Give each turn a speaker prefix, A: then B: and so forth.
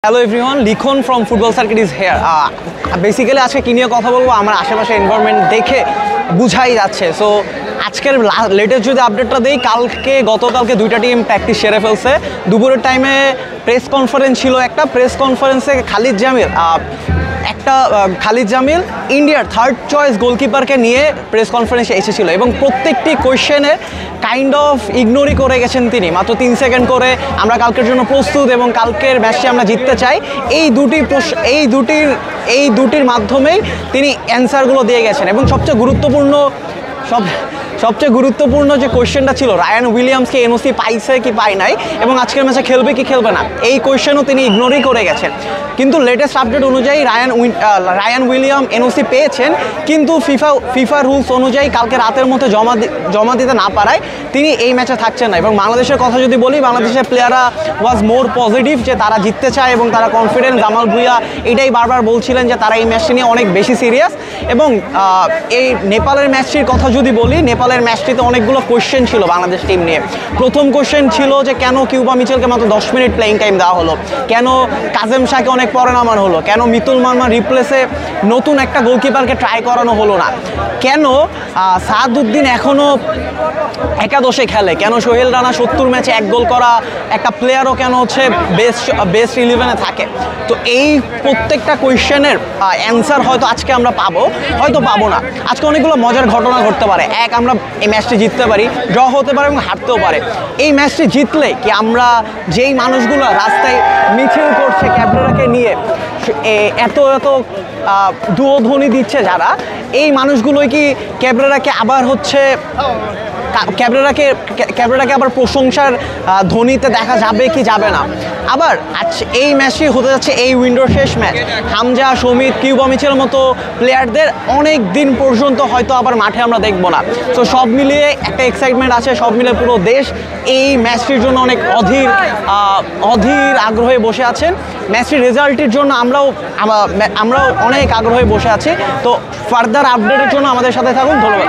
A: Hello everyone, লিখন from football circuit is here. Basically আজকে কী নিয়ে কথা বলবো, আমার আশেপাশে এনভায়রনমেন্ট দেখে বুঝাই যাচ্ছে। সো আজকের লেটেস্ট যদি আপডেটটা দিই, গতকালকে দুইটা টিম প্র্যাকটিস সেরে ফেলছে। দুপুরের টাইমে প্রেস কনফারেন্স ছিল, একটা প্রেস কনফারেন্সে খালিদ জামিল ইন্ডিয়ার থার্ড চয়েস গোলকিপারকে নিয়ে প্রেস কনফারেন্সে এসেছিল এবং প্রত্যেকটি কোয়েশ্চেনের কাইন্ড অফ ইগনোরই করে গেছেন তিনি। মাত্র 3 সেকেন্ড করে আমরা কালকের জন্য প্রস্তুত এবং কালকের ম্যাচটি আমরা জিততে চাই, এই দুটির মাধ্যমেই তিনি অ্যান্সারগুলো দিয়ে গেছেন। এবং সবচেয়ে গুরুত্বপূর্ণ যে কোয়েশ্চেনটা ছিল, রায়ান উইলিয়ামসকে এনওসি পাইছে কি পায় নাই এবং আজকের ম্যাচে খেলবে কি খেলবে না, এই কোয়েশ্চেনও তিনি ইগনোরই করে গেছেন। কিন্তু লেটেস্ট আপডেট অনুযায়ী রায়ান উইলিয়াম এনওসি পেয়েছেন, কিন্তু ফিফা রুলস অনুযায়ী কালকে রাতের মধ্যে জমা দিতে না পারায় তিনি এই ম্যাচে থাকছেন না। এবং বাংলাদেশের কথা যদি বলি, বাংলাদেশের প্লেয়াররা ওয়াজ মোর পজিটিভ যে তারা জিততে চায় এবং তারা কনফিডেন্ট। জামাল ভুঁইয়া এটাই বারবার বলছিলেন যে তারা এই ম্যাচটি নিয়ে অনেক বেশি সিরিয়াস। এবং এই নেপালের ম্যাচটির কথা যদি বলি, নেপালের ম্যাচটিতে অনেকগুলো কোয়েশ্চেন ছিল বাংলাদেশ টিম নিয়ে। প্রথম কোয়েশ্চেন ছিল যে কেন কিউবা মিচেলকে মাত্র 10 মিনিট প্লেইং টাইম দেওয়া হলো, কেন কাজেম শাহকে অনেক পরে নামানো হলো, কেন মিতুল মার্মার রিপ্লেসে নতুন একটা গোলকিপারকে ট্রাই করানো হলো না, কেন সাদউদ্দিন এখনও একাদশে খেলে, কেন সোহেল রানা 70 ম্যাচে 1 গোল করা একটা প্লেয়ারও কেন হচ্ছে বেস্ট 11-এ থাকে। তো এই প্রত্যেকটা কোয়েশ্চেনের অ্যান্সার হয়তো আজকে আমরা পাবো, হয়তো পাবো না। আজকে অনেকগুলো মজার ঘটনা ঘটতে পারে। আমরা এই ম্যাচটি জিততে পারি, ড্র হতে পারে এবং হারতেও পারে। এই ম্যাচটি জিতলে কি আমরা যেই মানুষগুলো রাস্তায় মিছিল করছে ক্যাবরেরাকে নিয়ে, এত দুয়োধ্বনি দিচ্ছে যারা, এই মানুষগুলোই কি ক্যাবরেরাকে আবার প্রশংসার ধ্বনিতে দেখা যাবে কি যাবে না? আবার এই ম্যাচটি হতে যাচ্ছে এই উইন্ডোর শেষ match. Hamza, Samit, Cuba Mitchell মতো প্লেয়ারদের অনেক দিন পর্যন্ত হয়তো আবার মাঠে আমরা দেখবো না। তো সব মিলিয়ে একটা এক্সাইটমেন্ট আছে, সব মিলিয়ে পুরো দেশ এই ম্যাচটির জন্য অনেক অধীর আগ্রহে বসে আছেন। ম্যাচটির রেজাল্টের জন্য আমরাও অনেক আগ্রহে বসে আছি। তো ফার্দার আপডেটের জন্য আমাদের সাথে থাকুন। ধন্যবাদ।